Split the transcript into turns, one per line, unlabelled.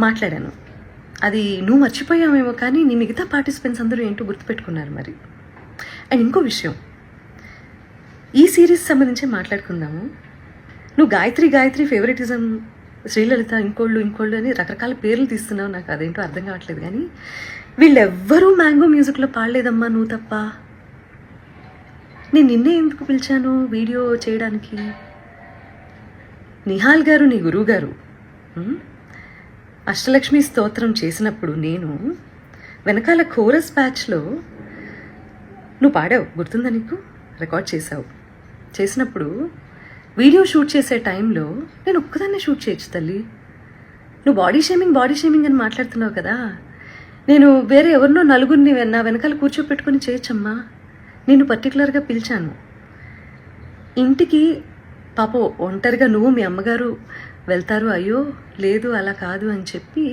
మాట్లాడాను. అది నువ్వు మర్చిపోయావేమో కానీ నీ మిగతా పార్టిసిపెంట్స్ అందరూ ఏంటో గుర్తుపెట్టుకున్నారు మరి. అండ్ ఇంకో విషయం, ఈ సిరీస్ సంబంధించి మాట్లాడుకుందాము. నువ్వు గాయత్రి ఫేవరెటిజం, శ్రీలలిత ఇంకోళ్ళు అని రకరకాల పేర్లు తీస్తున్నావు. నాకు అదేంటో అర్థం కావట్లేదు. కానీ వీళ్ళెవ్వరూ మ్యాంగో మ్యూజిక్లో పాడలేదమ్మా, నువ్వు తప్ప. నేను నిన్నే ఎందుకు పిలిచాను వీడియో చేయడానికి? నిహాల్ గారు నీ గురువు గారు అష్టలక్ష్మి స్తోత్రం చేసినప్పుడు నేను వెనకాల కోరస్ బ్యాచ్లో నువ్వు పాడావు, గుర్తుందా నీకు? రికార్డ్ చేసినప్పుడు వీడియో షూట్ చేసే టైంలో నేను ఒక్కదాన్నే షూట్ చేయొచ్చు తల్లి. నువ్వు బాడీ షేమింగ్ అని మాట్లాడుతున్నావు కదా, నేను వేరే ఎవరినో నలుగురిని నా వెనకాల కూర్చోపెట్టుకుని చేయొచ్చమ్మా. నేను పర్టికులర్గా పిలిచాను ఇంటికి. పాపం ఒంటరిగా నువ్వు మీ అమ్మగారు వెళ్తారు, అయ్యో లేదు అలా కాదు అని చెప్పి